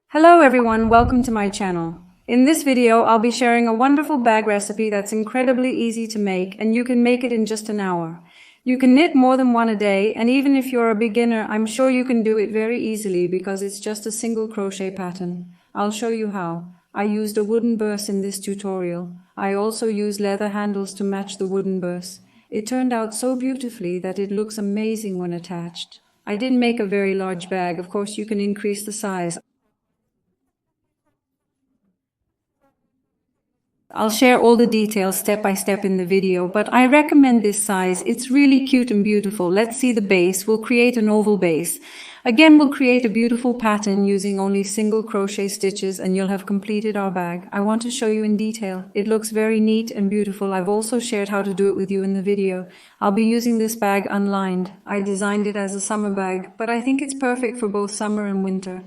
Hello everyone, welcome to my channel. In this video, I'll be sharing a wonderful bag recipe that's incredibly easy to make and you can make it in just an hour. You can knit more than one a day, and even if you're a beginner, I'm sure you can do it very easily because it's just a single crochet pattern. I'll show you how. I used a wooden burse in this tutorial. I also used leather handles to match the wooden burse. It turned out so beautifully that it looks amazing when attached. I didn't make a very large bag, of course you can increase the size. I'll share all the details step by step in the video, but I recommend this size. It's really cute and beautiful. Let's see the base. We'll create an oval base. Again, we'll create a beautiful pattern using only single crochet stitches and you'll have completed our bag. I want to show you in detail. It looks very neat and beautiful. I've also shared how to do it with you in the video. I'll be using this bag unlined. I designed it as a summer bag, but I think it's perfect for both summer and winter.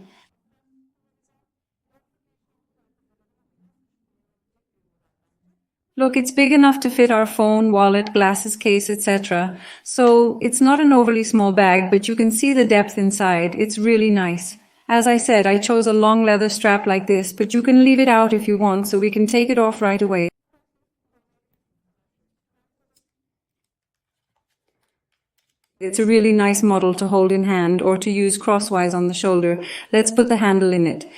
Look, it's big enough to fit our phone, wallet, glasses, case, etc. So it's not an overly small bag, but you can see the depth inside. It's really nice. As I said, I chose a long leather strap like this, but you can leave it out if you want, so we can take it off right away. It's a really nice model to hold in hand or to use crosswise on the shoulder. Let's put the handle in it.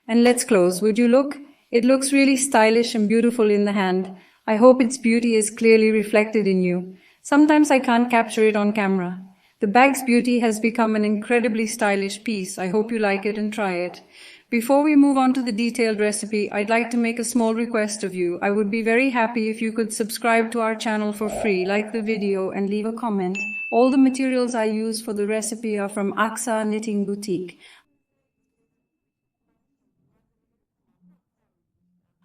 And let's close. Would you look? It looks really stylish and beautiful in the hand. I hope its beauty is clearly reflected in you. Sometimes I can't capture it on camera. The bag's beauty has become an incredibly stylish piece. I hope you like it and try it. Before we move on to the detailed recipe, I'd like to make a small request of you. I would be very happy if you could subscribe to our channel for free, like the video and leave a comment. All the materials I use for the recipe are from Aksa Knitting Boutique.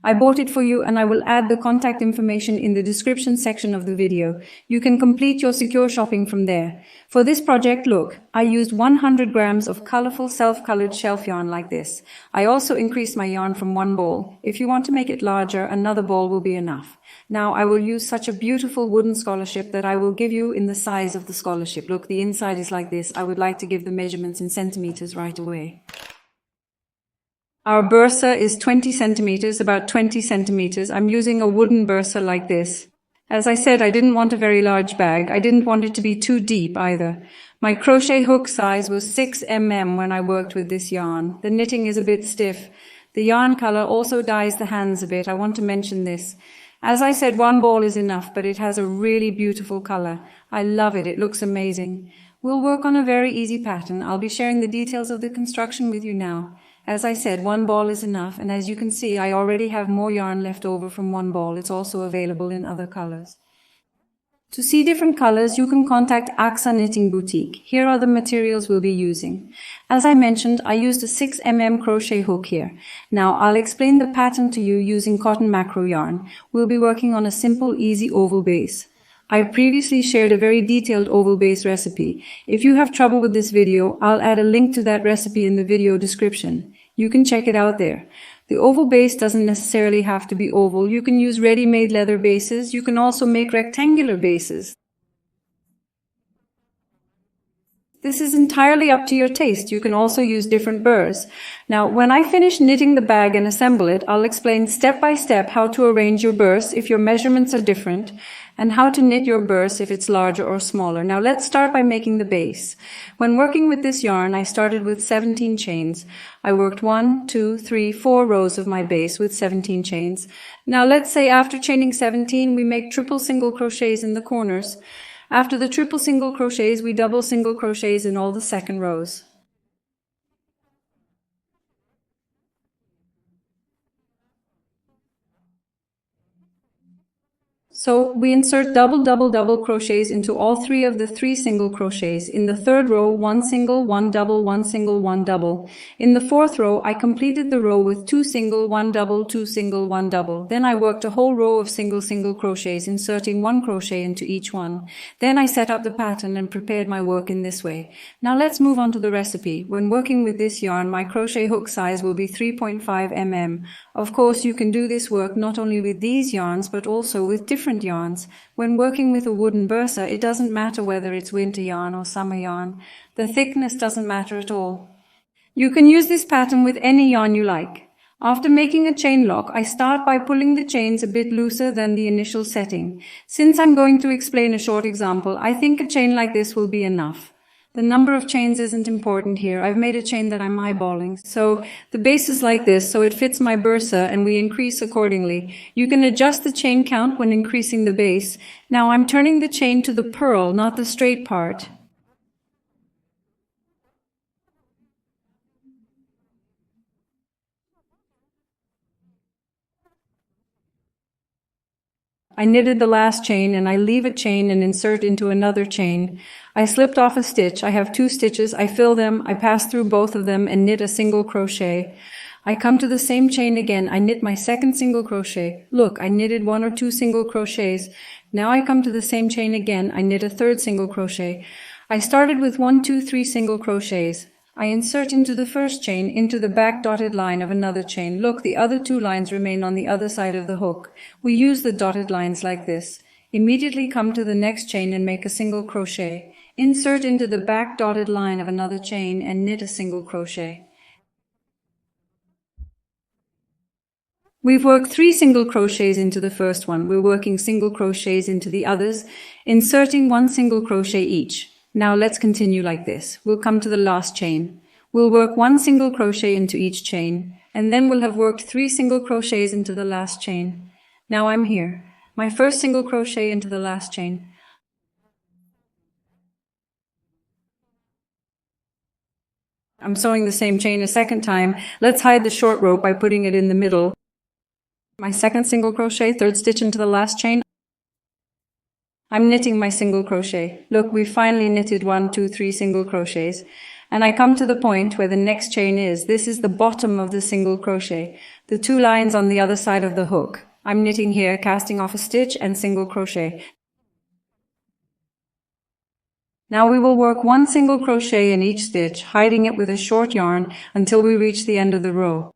I bought it for you and I will add the contact information in the description section of the video. You can complete your secure shopping from there. For this project, look, I used 100 grams of colorful self-colored shelf yarn like this. I also increased my yarn from one ball. If you want to make it larger, another ball will be enough. Now I will use such a beautiful wooden scholarship that I will give you in the size of the scholarship. Look, the inside is like this. I would like to give the measurements in centimeters right away. Our bursa is 20 centimeters, about 20 centimeters. I'm using a wooden bursa like this. As I said, I didn't want a very large bag. I didn't want it to be too deep either. My crochet hook size was 6 mm when I worked with this yarn. The knitting is a bit stiff. The yarn color also dyes the hands a bit. I want to mention this. As I said, one ball is enough, but it has a really beautiful color. I love it. It looks amazing. We'll work on a very easy pattern. I'll be sharing the details of the construction with you now. As I said, one ball is enough, and as you can see, I already have more yarn left over from one ball. It's also available in other colors. To see different colors, you can contact Aksa Knitting Boutique. Here are the materials we'll be using. As I mentioned, I used a 6 mm crochet hook here. Now, I'll explain the pattern to you using cotton macro yarn. We'll be working on a simple, easy oval base. I previously shared a very detailed oval base recipe. If you have trouble with this video, I'll add a link to that recipe in the video description. You can check it out there. The oval base doesn't necessarily have to be oval. You can use ready-made leather bases. You can also make rectangular bases. This is entirely up to your taste. You can also use different burrs. Now, when I finish knitting the bag and assemble it, I'll explain step by step how to arrange your burrs if your measurements are different, and how to knit your burrs if it's larger or smaller. Now, let's start by making the base. When working with this yarn, I started with 17 chains. I worked 1, 2, 3, 4 rows of my base with 17 chains. Now, let's say after chaining 17, we make triple single crochets in the corners. After the triple single crochets, we double single crochets in all the second rows. So we insert double crochets into all 3 of the 3 single crochets. In the third row, 1 single, 1 double, 1 single, 1 double. In the fourth row, I completed the row with 2 single, 1 double, 2 single, 1 double. Then I worked a whole row of single crochets, inserting 1 crochet into each one. Then I set up the pattern and prepared my work in this way. Now let's move on to the recipe. When working with this yarn, my crochet hook size will be 3.5 mm. Of course, you can do this work not only with these yarns, but also with different different yarns. When working with a wooden bursa, it doesn't matter whether it's winter yarn or summer yarn. The thickness doesn't matter at all. You can use this pattern with any yarn you like. After making a chain lock, I start by pulling the chains a bit looser than the initial setting. Since I'm going to explain a short example, I think a chain like this will be enough. The number of chains isn't important here. I've made a chain that I'm eyeballing. So the base is like this, so it fits my bursa, and we increase accordingly. You can adjust the chain count when increasing the base. Now I'm turning the chain to the purl, not the straight part. I knitted the last chain and I leave a chain and insert into another chain. I slipped off a stitch. I have 2 stitches. I fill them. I pass through both of them and knit a single crochet. I come to the same chain again. I knit my second single crochet. Look, I knitted 1 or 2 single crochets. Now I come to the same chain again. I knit a third single crochet. I started with 1, 2, 3 single crochets. I insert into the first chain into the back dotted line of another chain. Look, the other 2 lines remain on the other side of the hook. We use the dotted lines like this. Immediately come to the next chain and make a single crochet. Insert into the back dotted line of another chain and knit a single crochet. We've worked 3 single crochets into the first one. We're working single crochets into the others, inserting 1 single crochet each. Now let's continue like this. We'll come to the last chain. We'll work 1 single crochet into each chain, and then we'll have worked 3 single crochets into the last chain. Now I'm here. My first single crochet into the last chain. I'm sewing the same chain a second time. Let's hide the short rope by putting it in the middle. My second single crochet, third stitch into the last chain. I'm knitting my single crochet. Look, we've finally knitted 1, 2, 3 single crochets. And I come to the point where the next chain is. This is the bottom of the single crochet. The 2 lines on the other side of the hook. I'm knitting here, casting off a stitch and single crochet. Now we will work 1 single crochet in each stitch, hiding it with a short yarn until we reach the end of the row.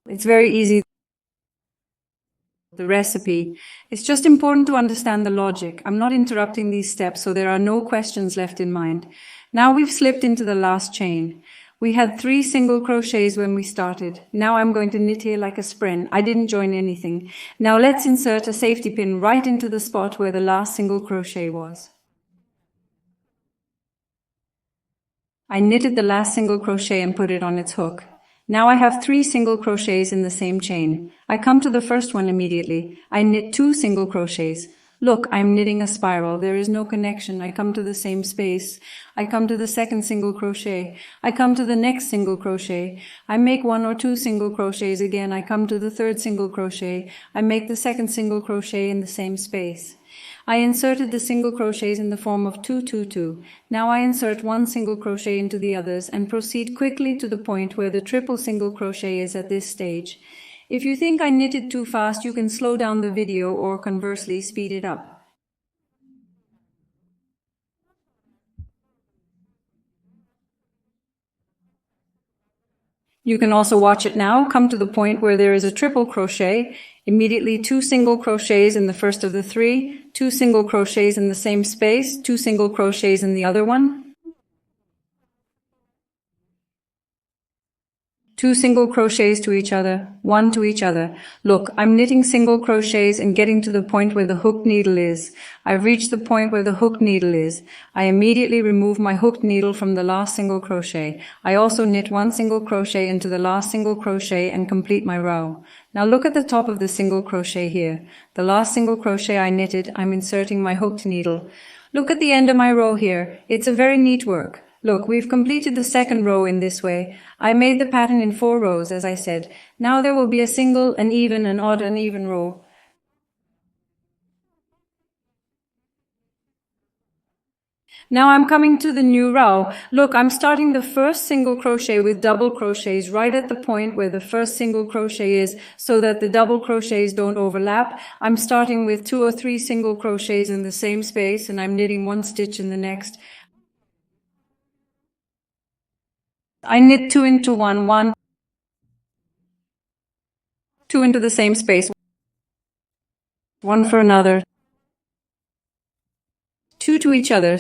It's very easy. The recipe. It's just important to understand the logic. I'm not interrupting these steps, so there are no questions left in mind. Now we've slipped into the last chain. We had 3 single crochets when we started. Now I'm going to knit here like a spren. I didn't join anything. Now let's insert a safety pin right into the spot where the last single crochet was. I knitted the last single crochet and put it on its hook. Now I have 3 single crochets in the same chain. I come to the first one immediately. I knit 2 single crochets. Look, I'm knitting a spiral. There is no connection. I come to the same space. I come to the second single crochet. I come to the next single crochet. I make 1 or 2 single crochets again. I come to the third single crochet. I make the second single crochet in the same space. I inserted the single crochets in the form of 2, 2, 2. Now I insert 1 single crochet into the others and proceed quickly to the point where the triple single crochet is at this stage. If you think I knitted too fast, you can slow down the video or conversely speed it up. You can also watch it now, come to the point where there is a triple crochet, immediately 2 single crochets in the first of the 3, 2 single crochets in the same space, 2 single crochets in the other one, 2 single crochets to each other, 1 to each other. Look, I'm knitting single crochets and getting to the point where the hook needle is. I've reached the point where the hook needle is. I immediately remove my hooked needle from the last single crochet. I also knit 1 single crochet into the last single crochet and complete my row. Now look at the top of the single crochet here. The last single crochet I knitted, I'm inserting my hooked needle. Look at the end of my row here. It's a very neat work. Look, we've completed the second row in this way. I made the pattern in 4 rows, as I said. Now there will be a single, an even, an odd, and even row. Now I'm coming to the new row. Look, I'm starting the first single crochet with double crochets right at the point where the first single crochet is, so that the double crochets don't overlap. I'm starting with 2 or 3 single crochets in the same space, and I'm knitting 1 stitch in the next. I knit 2 into 1, 1. two into the same space, one for another, two to each other.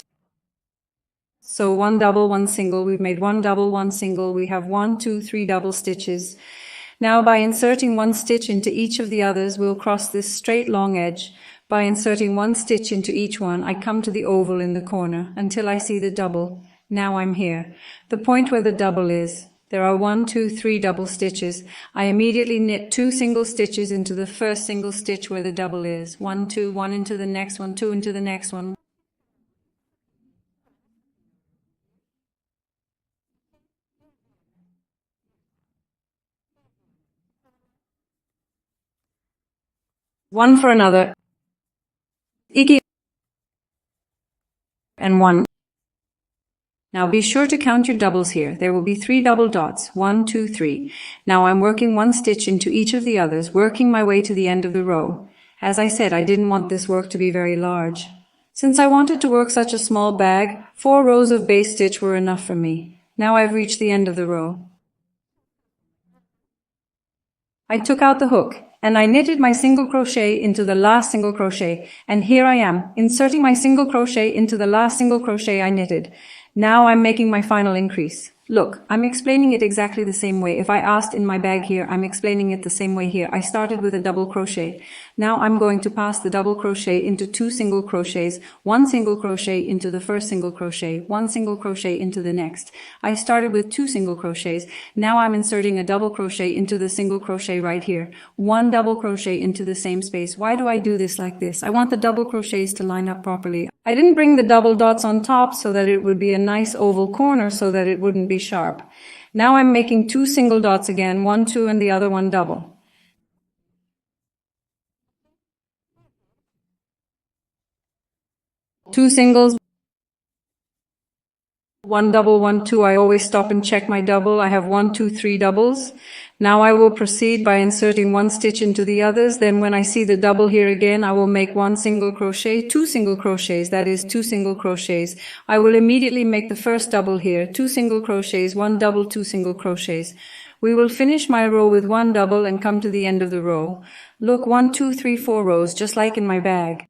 So one double, one single. We've made one double, one single. We have 1, 2, 3 double stitches. Now by inserting one stitch into each of the others, we'll cross this straight long edge. By inserting one stitch into each one, I come to the oval in the corner until I see the double. Now I'm here. The point where the double is. There are 1, 2, 3 double stitches. I immediately knit 2 single stitches into the first single stitch where the double is. 1, 2, 1 into the next one, 2 into the next one. One for another. And 1. Now be sure to count your doubles here. There will be 3 double dots. 1, 2, 3. Now I'm working one stitch into each of the others, working my way to the end of the row. As I said, I didn't want this work to be very large. Since I wanted to work such a small bag, 4 rows of base stitch were enough for me. Now I've reached the end of the row. I took out the hook, and I knitted my single crochet into the last single crochet, and here I am, inserting my single crochet into the last single crochet I knitted. Now I'm making my final increase. Look, I'm explaining it exactly the same way. If I asked in my bag here, I'm explaining it the same way here. I started with a double crochet. Now I'm going to pass the double crochet into 2 single crochets, 1 single crochet into the first single crochet, 1 single crochet into the next. I started with 2 single crochets. Now I'm inserting a double crochet into the single crochet right here. 1 double crochet into the same space. Why do I do this like this? I want the double crochets to line up properly. I didn't bring the double dots on top so that it would be a nice oval corner so that it wouldn't be sharp. Now I'm making 2 single dots again, 1, 2 and the other one double. Two singles, 1 double, 1, 2. I always stop and check my double. I have 1, 2, 3 doubles. Now I will proceed by inserting 1 stitch into the others. Then when I see the double here again, I will make 1 single crochet, 2 single crochets, that is 2 single crochets. I will immediately make the first double here, 2 single crochets, 1 double, 2 single crochets. We will finish my row with 1 double and come to the end of the row. Look, 1, 2, 3, 4 rows, just like in my bag.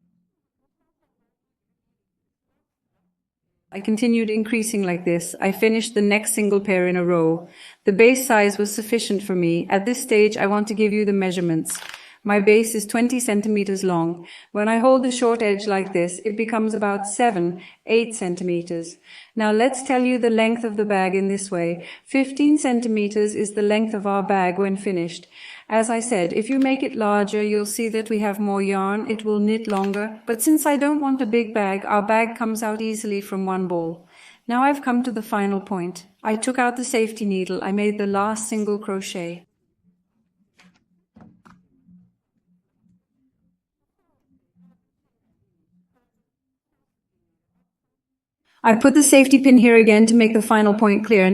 I continued increasing like this. I finished the next single pair in a row. The base size was sufficient for me. At this stage, I want to give you the measurements. My base is 20 centimeters long. When I hold the short edge like this, it becomes about 7, 8 centimeters. Now let's tell you the length of the bag in this way. 15 centimeters is the length of our bag when finished. As I said, if you make it larger, you'll see that we have more yarn, it will knit longer, but since I don't want a big bag, our bag comes out easily from one ball. Now I've come to the final point. I took out the safety needle, I made the last single crochet. I put the safety pin here again to make the final point clear.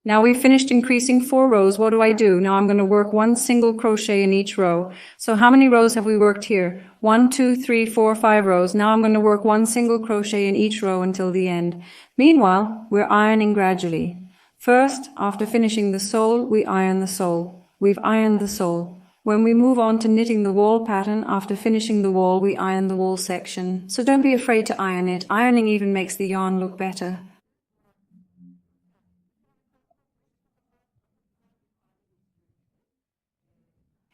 Now we've finished increasing 4 rows. What do? Now I'm going to work 1 single crochet in each row. So how many rows have we worked here? 1, 2, 3, 4, 5 rows. Now I'm going to work 1 single crochet in each row until the end. Meanwhile, we're ironing gradually. First, after finishing the sole, we iron the sole. We've ironed the sole. When we move on to knitting the wall pattern, after finishing the wall, we iron the wall section. So don't be afraid to iron it. Ironing even makes the yarn look better.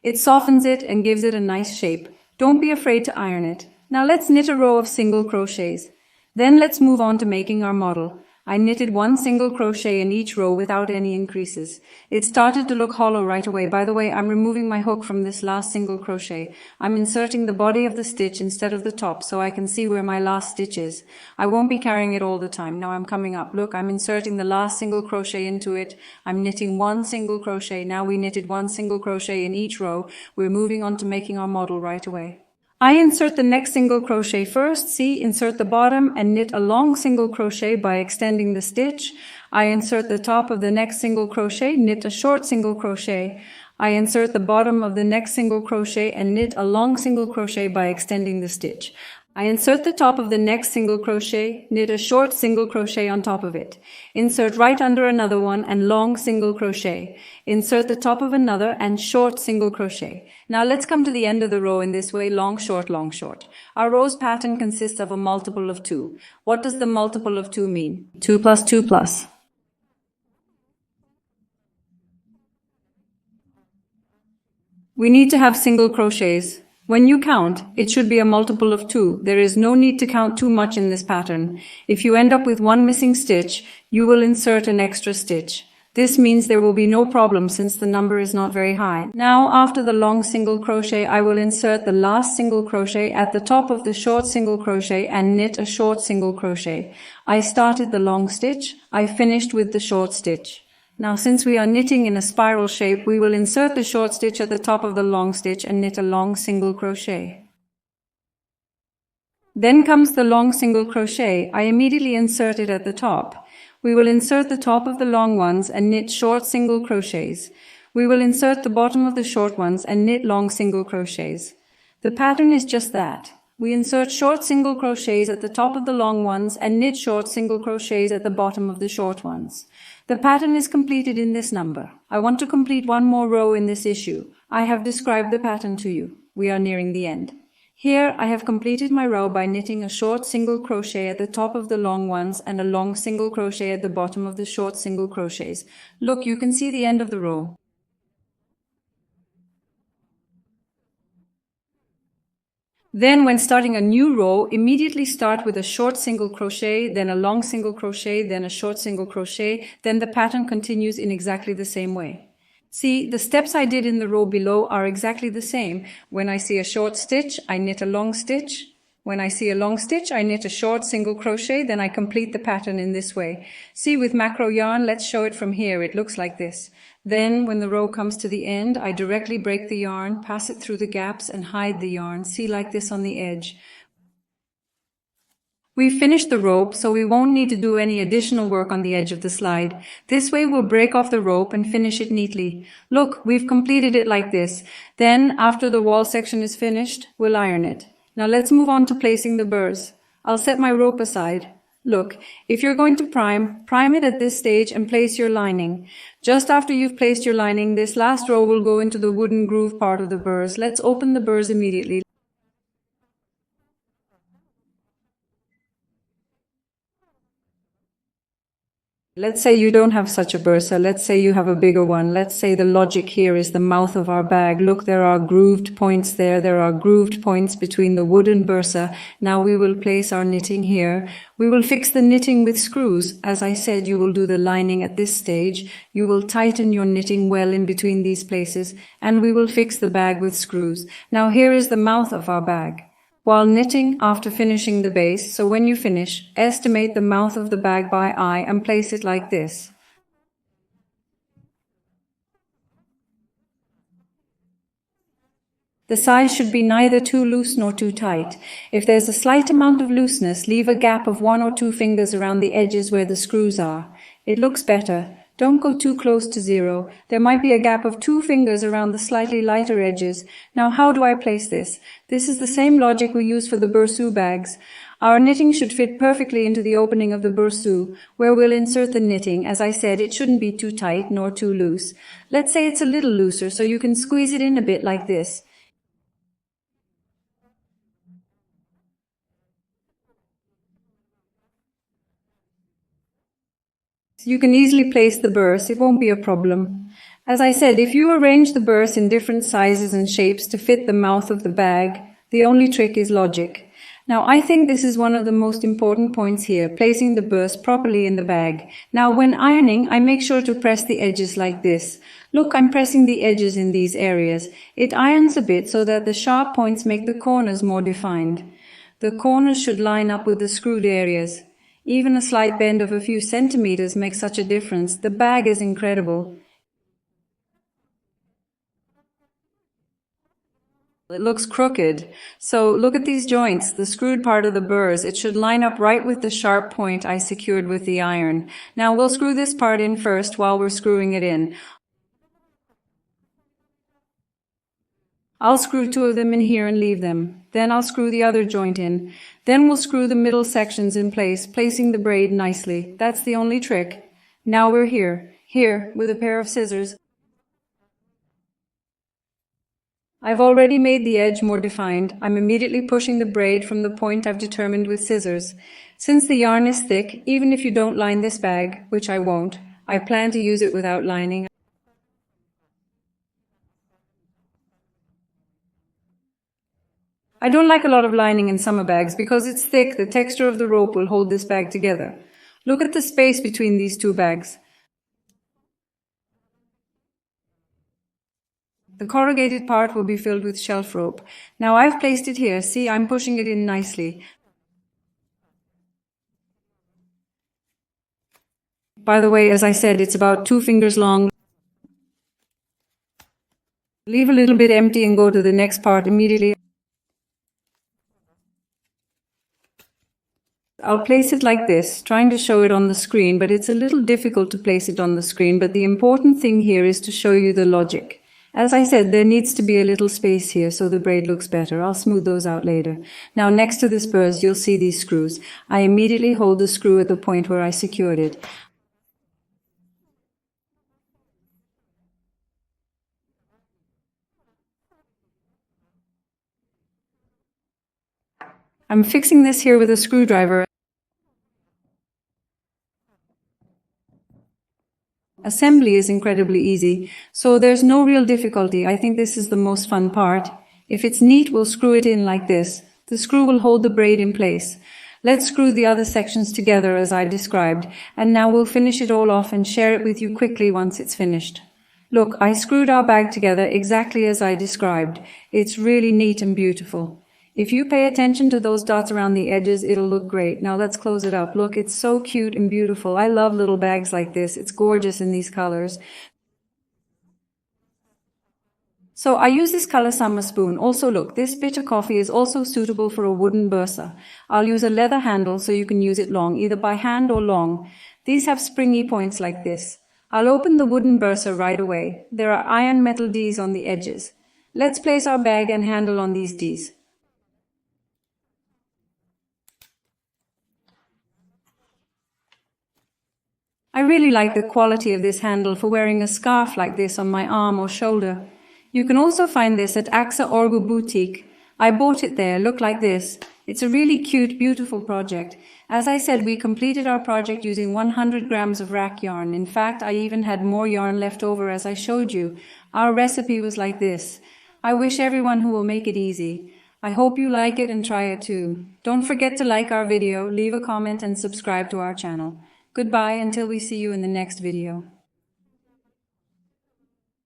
It softens it and gives it a nice shape. Don't be afraid to iron it. Now let's knit a row of single crochets. Then let's move on to making our model. I knitted 1 single crochet in each row without any increases. It started to look hollow right away. By the way, I'm removing my hook from this last single crochet. I'm inserting the body of the stitch instead of the top so I can see where my last stitch is. I won't be carrying it all the time. Now I'm coming up. Look, I'm inserting the last single crochet into it. I'm knitting 1 single crochet. Now we knitted 1 single crochet in each row. We're moving on to making our model right away. I insert the next single crochet first. See, insert the bottom and knit a long single crochet by extending the stitch. I insert the top of the next single crochet, knit a short single crochet. I insert the bottom of the next single crochet and knit a long single crochet by extending the stitch. I insert the top of the next single crochet, knit a short single crochet on top of it. Insert right under another one and long single crochet. Insert the top of another and short single crochet. Now let's come to the end of the row in this way, long, short, long, short. Our row's pattern consists of a multiple of 2. What does the multiple of 2 mean? 2 plus 2 plus. We need to have single crochets. When you count, it should be a multiple of 2. There is no need to count too much in this pattern. If you end up with one missing stitch, you will insert an extra stitch. This means there will be no problem since the number is not very high. Now, after the long single crochet, I will insert the last single crochet at the top of the short single crochet and knit a short single crochet. I started the long stitch, I finished with the short stitch. Now, since we are knitting in a spiral shape, we will insert the short stitch at the top of the long stitch and knit a long single crochet. Then comes the long single crochet. I immediately insert it at the top. We will insert the top of the long ones and knit short single crochets. We will insert the bottom of the short ones and knit long single crochets. The pattern is just that. We insert short single crochets at the top of the long ones and knit short single crochets at the bottom of the short ones. The pattern is completed in this number. I want to complete one more row in this issue. I have described the pattern to you. We are nearing the end. Here I have completed my row by knitting a short single crochet at the top of the long ones and a long single crochet at the bottom of the short single crochets. Look, you can see the end of the row. Then when starting a new row, immediately start with a short single crochet, then a long single crochet, then a short single crochet, then the pattern continues in exactly the same way. See, the steps I did in the row below are exactly the same. When I see a short stitch, I knit a long stitch. When I see a long stitch, I knit a short single crochet, then I complete the pattern in this way. See, with macro yarn, let's show it from here. It looks like this. Then, when the row comes to the end, I directly break the yarn, pass it through the gaps, and hide the yarn. See, like this on the edge. We've finished the rope, so we won't need to do any additional work on the edge of the slide. This way we'll break off the rope and finish it neatly. Look, we've completed it like this. Then, after the wall section is finished, we'll iron it. Now let's move on to placing the burrs. I'll set my rope aside. Look, if you're going to prime it at this stage and place your lining. Just after you've placed your lining, this last row will go into the wooden groove part of the burrs. Let's open the burrs immediately. Let's say you don't have such a bursa. Let's say you have a bigger one. Let's say the logic here is the mouth of our bag. Look, there are grooved points there. There are grooved points between the wooden bursa. Now we will place our knitting here. We will fix the knitting with screws. As I said, you will do the lining at this stage. You will tighten your knitting well in between these places, and we will fix the bag with screws. Now here is the mouth of our bag. While knitting after finishing the base, so when you finish, estimate the mouth of the bag by eye and place it like this. The size should be neither too loose nor too tight. If there's a slight amount of looseness, leave a gap of 1 or 2 fingers around the edges where the screws are. It looks better. Don't go too close to 0. There might be a gap of 2 fingers around the slightly lighter edges. Now how do I place this? This is the same logic we use for the bursu bags. Our knitting should fit perfectly into the opening of the bursu, where we'll insert the knitting. As I said, it shouldn't be too tight nor too loose. Let's say it's a little looser, so you can squeeze it in a bit like this. You can easily place the burrs, it won't be a problem. As I said, if you arrange the burrs in different sizes and shapes to fit the mouth of the bag, the only trick is logic. Now I think this is one of the most important points here, placing the burrs properly in the bag. Now when ironing, I make sure to press the edges like this. Look, I'm pressing the edges in these areas. It irons a bit so that the sharp points make the corners more defined. The corners should line up with the screwed areas. Even a slight bend of a few centimeters makes such a difference. The bag is incredible. It looks crooked. So look at these joints, the screwed part of the burrs. It should line up right with the sharp point I secured with the iron. Now we'll screw this part in first while we're screwing it in. I'll screw 2 of them in here and leave them. Then I'll screw the other joint in. Then we'll screw the middle sections in place, placing the braid nicely. That's the only trick. Now we're here. Here, with a pair of scissors. I've already made the edge more defined. I'm immediately pushing the braid from the point I've determined with scissors. Since the yarn is thick, even if you don't line this bag, which I won't, I plan to use it without lining. I don't like a lot of lining in summer bags because it's thick. The texture of the rope will hold this bag together. Look at the space between these two bags. The corrugated part will be filled with shelf rope. Now I've placed it here. See, I'm pushing it in nicely. By the way, as I said, it's about 2 fingers long. Leave a little bit empty and go to the next part immediately. I'll place it like this, trying to show it on the screen, but it's a little difficult to place it on the screen. But the important thing here is to show you the logic. As I said, there needs to be a little space here so the braid looks better. I'll smooth those out later. Now next to the spurs, you'll see these screws. I immediately hold the screw at the point where I secured it. I'm fixing this here with a screwdriver. Assembly is incredibly easy, so there's no real difficulty. I think this is the most fun part. If it's neat, we'll screw it in like this. The screw will hold the braid in place. Let's screw the other sections together as I described, and now we'll finish it all off and share it with you quickly once it's finished. Look, I screwed our bag together exactly as I described. It's really neat and beautiful. If you pay attention to those dots around the edges, it'll look great. Now let's close it up. Look, it's so cute and beautiful. I love little bags like this. It's gorgeous in these colors. So I use this color summer spoon. Also look, this bitter coffee is also suitable for a wooden bursa. I'll use a leather handle so you can use it long, either by hand or long. These have springy points like this. I'll open the wooden bursa right away. There are iron metal Ds on the edges. Let's place our bag and handle on these Ds. I really like the quality of this handle for wearing a scarf like this on my arm or shoulder. You can also find this at AXA Orgu Boutique. I bought it there, look like this. It's a really cute, beautiful project. As I said, we completed our project using 100 grams of rack yarn. In fact, I even had more yarn left over as I showed you. Our recipe was like this. I wish everyone who will make it easy. I hope you like it and try it too. Don't forget to like our video, leave a comment and subscribe to our channel. Goodbye until we see you in the next video.